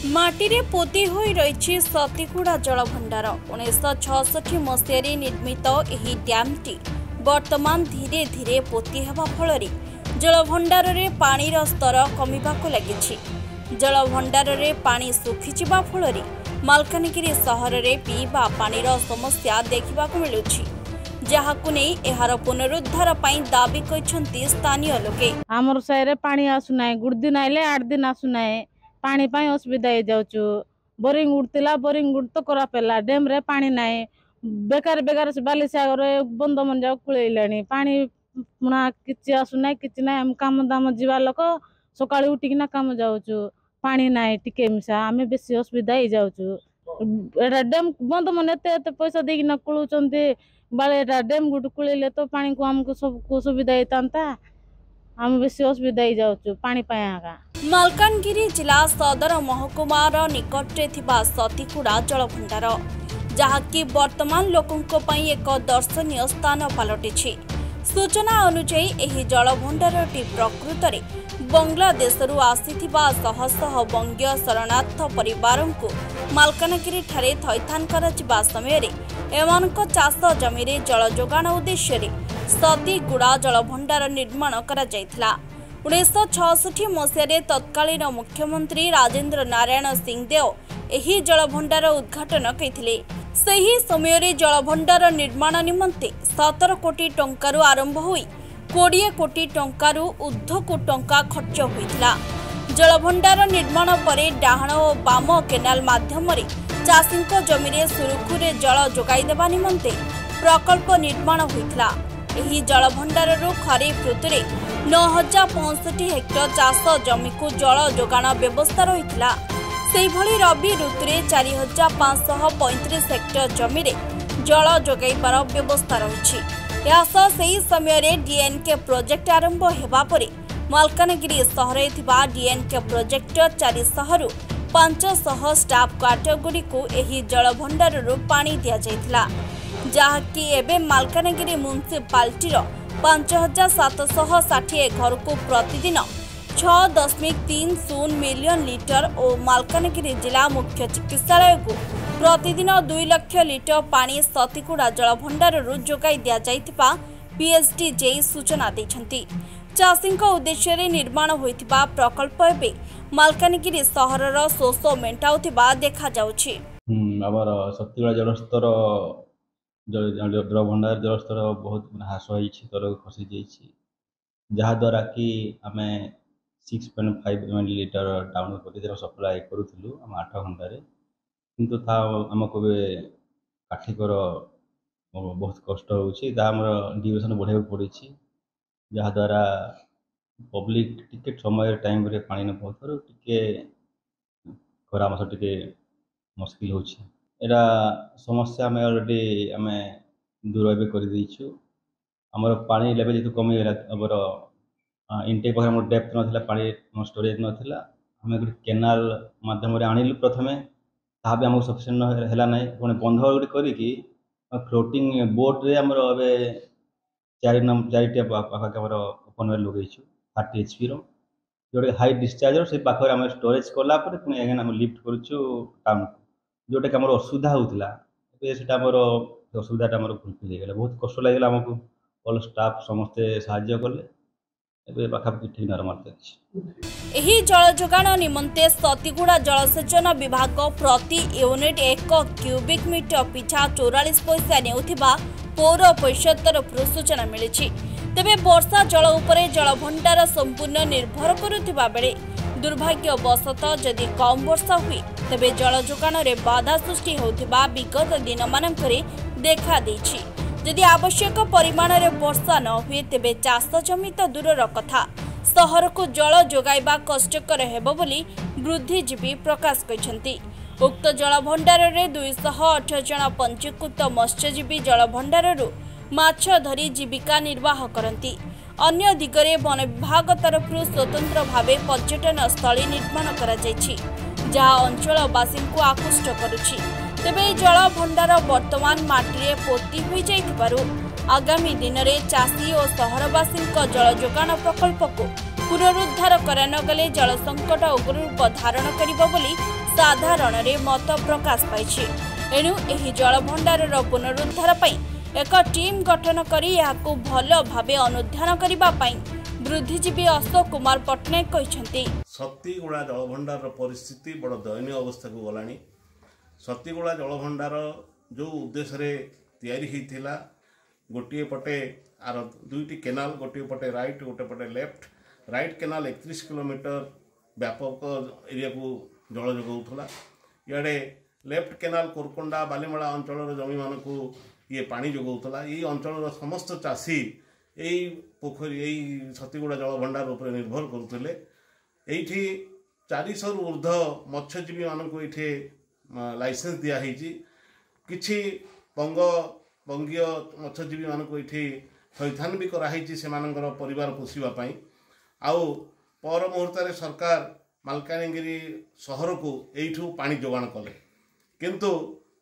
माटी पोती होई रही सतीगुड़ा जलभंडार 1966 मसीह निर्मित यह डैमटी वर्तमान धीरे धीरे पोती हेबा फल जलभंडार रे पानी स्तर कमिबाक लगी। जलभंडार रे पानी सुखिजिबा फल मालकानगिरी सहर में पीवा पानीर समस्या देखा मिलुछि, जहाकु नै एहार पुनरुद्धार पई दाबी करिसेंती स्थानीय लोके। आमर शहर पानी आसुना गुड दिन आइले 8 दिन आसुना पानी पाई असुविधा हो जाउछु। बोरिंग उठतिला बोरिंग उठ तो करा पेला डैम रे पानी नाय बेकार बेकार से बाली सागर बंद मन जाउ कुळैलानी पानी पुना किछि आसुना किछि नाय। हम काम दाम जीवा लोक सकाळ उठिकिना काम जाउछु पानी नाय टिके मिसा आमे बेसी असुविधा हो जाउछु। एटा डैम बंद मन एते पैसा देकिना कुळुचंती बाले एटा डैम गुड कुळैले तो पानी को हमको सब को सुविधा हेतांता हम बेसी असुविधा हो जाउछु पानी पाया। मालकानगिरी जिला सदर महकुमार निकटरे थिबा सतीगुड़ा जलभंडार जहाँकि वर्तमान लोकंको पई एक दर्शनीय स्थान पलटिछि। सूचना अनुसार एही जलभंडारटी प्रकृत में बांग्लादेशरू आसीथिबा शह शह बंगीय शरणार्थ परिवारंकु मालकानगिरी ठारे थैथान कराजिबा समय एमानक चाष जमी रे जल जोगाण उद्देश्य रे सतीगुड़ा जलभंडार निर्माण करा जायथिला। 1966 मसीह तत्कालीन मुख्यमंत्री राजेंद्र नारायण सिंहदेव एही जलभंडार उद्घाटन करथिले। सही समय जलभंडार निर्माण निमंते 17 कोटी टंकारु आरंभ होई 20 कोटी टंकारु ऊर्ध्वकु टंका खर्च होइथिला। जलभंडार निर्माण परे डाहाण और बाम केनाल माध्यम चाषीक जमी रे सुरुखुरे जल जोगाई देबा निमंते प्रकल्प निर्माण होइथिला। एही जलभंडाररू खरीफ ऋतुरे 9065 हेक्टर चाष जमी को जल जोगाण व्यवस्था रहिथिला। सेहिभଳି रबी ऋतुरे 4535 हेक्टर जमी रे जल जोगाइबार व्यवस्था रहिछि। यासह सेही समय रे डीएनके प्रोजेक्ट आरंभ हेबा परे मालकानगिरी सहरे थिबा डीएनके प्रोजेक्ट 400 रु 500 स्टाफ क्वार्टर गुडी को एही जलभंडाररू पानी दिया जायथिला, जहाँकि एबे मालकानगिरी म्युनिसिपालिटीर 5760 घर को प्रतिदिन 6.30 मिलियन लिटर और मालकानगिरी जिला मुख्य चिकित्सालय को प्रतिदिन 2 लाख लिटर पानी सतीगुड़ा जलभंडार जोगाई दिया जायतिबा पीएचडी जेई सूचना दैछंती। चाषीक उद्देश्य रे निर्माण होइतिबा प्रकल्प एबे मालकानगिरी सहरर शोष मेंटाउतिबा देखा जाउछि। हमर सतीगुड़ा जलस्तर जलभंडार जलस्तर बहुत ह्रास होइछि, तल खसी जाइछि, जहा द्वारा कि आमे 6.5 ml लिटर टाउन प्रतिदिन सप्लाई करूथिलु हम 8 घंटा रे, किंतु था हमको बे काठिकर बहुत कष्ट होउछि। ता हमर डिविजन बढ़ाइबा पड़िछि, जहा द्वारा पब्लिक टिकेट समय टाइम रे पानी न पहुंचर टिके खरा मास टिके मुश्किल होछि। एरा समस्या में ऑलरेडी आमे दूर भी कर दैछु। हमर पानी लेवल जो कमी गेला हमर इनटेक पर हमर डेप्थ नथिला पानी स्टोरेज नथिला, हम एक केनाल माध्यम रे आनिलु प्रथमे ता भी हमको सफिशिएंट हेला नै कोन बंध गुडी करी कि फ्लोटिंग बोट रे हमर अबे 4 टे पाखा हमर ओपन वेल लगैछु 30 एचपी रो जोडे हाई डिस्चार्ज रो से पाखर हम स्टोरेज कोला पर पुनी अगेन हम लिफ्ट करछु टाउन जोटे कि हमर असुविधा होउतला ए सेटा हमर असुविधाटा हमर फुलफिल गेला। बहुत कष्ट लागला हमको, ऑल स्टाफ समस्त सहाय्य कले एबे पाखापाखि ठीक नॉर्मल अछि। एही जल जोगाण निमंते सतीगुड़ा जलसेचन विभाग प्रति यूनिट 1 क्यूबिक मीटर पिछा 44 पैसा नेउथिबा पौर परिषद तरफରୁ सूचना मिलिछि। तेबे वर्षा जल उपरे जलभंडार संपूर्ण निर्भर करुथिबा बेले दुर्भाग्यवशतः जदि कम वर्षा हुए तेबे जल जोगाण रे बाधा सृष्टि होथिबा विगत दिन मानकरे देखा दैछि। जदि आवश्यक परिमाण रे वर्षा न हुए तेबे चाष जमी तो दूरर कथा सहर को जल जोगाइबा कष्टकर हेबो बोली बुद्धिजीवी प्रकाश करिसेंती। उक्त जलभंडार रे 208 जन पंजीकृत मत्स्यजीवी जलभंडाररू माछ धरी जीविका निर्वाह करती। अन्य दिगरे वन विभाग तरफରୁ स्वतंत्र भावे पर्यटन स्थली निर्माण करा जायछि, जहा अंचलवासी को आकृष्ट करुछि। तेबे जल भंडार वर्तमान माटी पोती हो जाइथिबारु आगामी दिन में चाषी और सहरवासी जल जोगाण प्रकल्प को पुनरुद्धार करानगले जल संकट उग्र रूप धारण करिब बोली साधारण मत प्रकाश पाइछि। एणु एही जलभंडारर पुनरुद्धार पई एक टीम गठन करी याकु भल भाबे अनुध्यान करिबा पई बुद्धिजीवी अशोक कुमार पट्टनायक कहिसेंती। सतीगुड़ा जलभंडार परिस्थिति बड़ दयनीय अवस्था को गलानी। सतीगुड़ा जलभंडार जो उद्देश्य रे तैयारी होइथिला, गोटे पटे आर दुईटी केनाल, गोटे पटे राइट गोटे पटे लेफ्ट। राइट केनाल 31 किलोमीटर व्यापक एरिया को जल जोगाउथला। इे लेफ्ट केनाल कोरकोंडा बालीमला अंचल जमी मान को ये पानी जोगाउथला। ये अंचल समस्त चाषी यही पोखरी यही सतीगुड़ा जलभंडार उपर निर्भर करुले। ये 400 ऊर्ध्व मत्स्यजीवी मान को ये लाइसेंस दिखाई। किछि बंगीय मत्स्यजीवी मान को ये थैथान भी कराई से परिवार पोषापी। आउ पर मुहूर्त सरकार मालकानगिरी सहर को यू पानी जोगाण कले, किंतु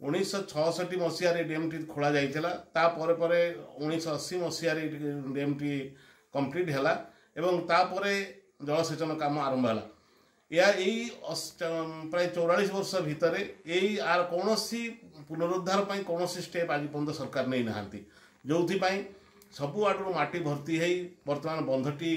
1966 मसीह डैम टी खोल जाइला। तापर 1980 मसीह डैम टी कंप्लीट है एवं तापर जलसेचन काम आरंभ है। या प्राय 44 वर्ष भितर यही आर कौन पुनरुद्धार कौन स्टेप आज पर्यटन सरकार नहीं नहांती, जो सबु आडू माटी भर्ती है। वर्तमान बंधटी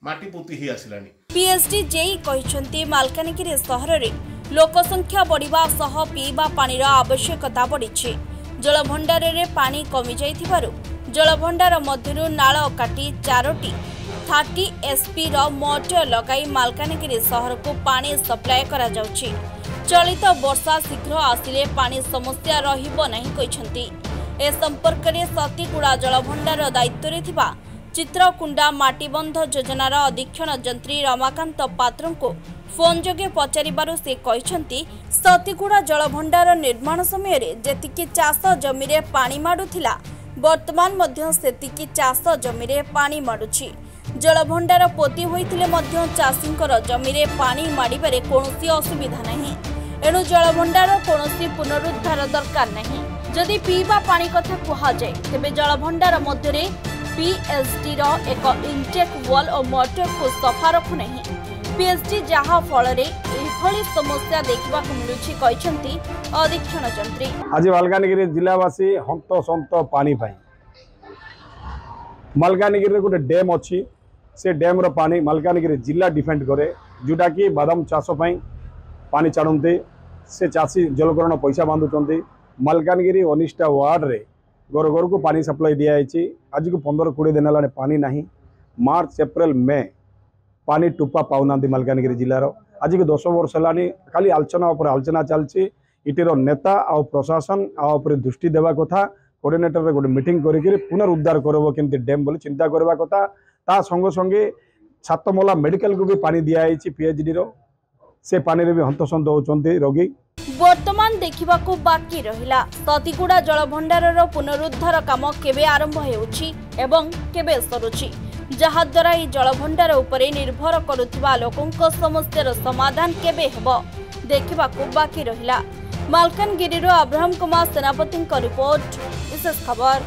माटी पोती ही आसिलानी। पीएचडी जेई कहिसेंती मालकानगिरी सहर रे लोकसंख्या बढ़िबा सह पीवा पानीर आवश्यकता बढ़िछि। जलभंडार रे पानी कमी जाइथिबारु जलभंडार मध्यरु नाळ काटी 4टी 30 एसपी रो मोटर लगाई मालकानगिरी सहर को पानी सप्लाय करा जाउछि। चलित वर्षा शीघ्र आसिले पानी समस्या रहिबो नहीं कहिसेंती। ए संपर्क में सतीगुड़ा जलभंडार दायित्व रे थिबा चित्रकुंडा माटीबंध योजनार अधीक्षण जंत्री रमाकांत पात्र को फोन जोगे पचारिबारु से कहिसेंती सतीगुड़ा जलभंडार निर्माण समय जेतिकी चाष जमी रे पानी माडुथिला वर्तमान मध्य सेतिकी चाष जमी रे पानी माडुछि। जलभंडार पोती होइथिले मध्य चाषींकर जमी रे पानी माडिबारे कोनोसी असुविधा नहीं। एणु जलभंडार कोनोसी पुनरुद्धार दरकार नहीं। जदि पीवा पानी कथा कहा जाए तेबे जलभंडार मध्य पीएचडी रो एक इंटेक वॉल और मोटर को सफा रखु नहीं। पीएचडी जहा फल रे एभली समस्या देखा मिलुछि कहिसेंती अधीक्षण जंत्री। आज मालकानगिरी जिलावासी हंत संत पानी पाई मालकानगिरी गोटे डैम अच्छी से डैम रो पानी मालकानगिरी जिला डिफेंड करे, जोटा कि बादाम चाष पानी छाड़ते से चाषी जलकरण पैसा बांधुंट। मालकानगिरी 19टा वार्ड रे घर घर को पानी सप्लाई दिखाई। आज को 15-20 दिन है पानी नहीं। मार्च एप्रिल मे पानी टुपा पाऊना मालकानगिरी जिलार। आज को 10 वर्ष है खाली आलोचना आलोचना चलती। इटर नेता आ प्रशासन आउे दृष्टि देवा कथा। कोऑर्डिनेटर गोटे मीटिंग करके पुनरुद्धार करब केमती डैम बोली चिंता करवा कथा। ता संगे संगे सातमला मेडिकल को भी पानी दिखाई। पीएचडी रो से पानी रे भी हंतसंत होचंती रोगी। वर्तमान देखा बाकी रहिला सतीगुड़ा जलभंडार पुनरुद्धार काम केबे आरंभ हेउछि एवं केबे सरुछि, जहा द्वारा ई जलभंडार उपरे निर्भर करुथिबा लोकंक समस्यार समाधान केबे हेबो देखा बाकी रहिला। मालकानगिरी अब्राहम कुमार सेनापति रिपोर्ट, विशेष खबर।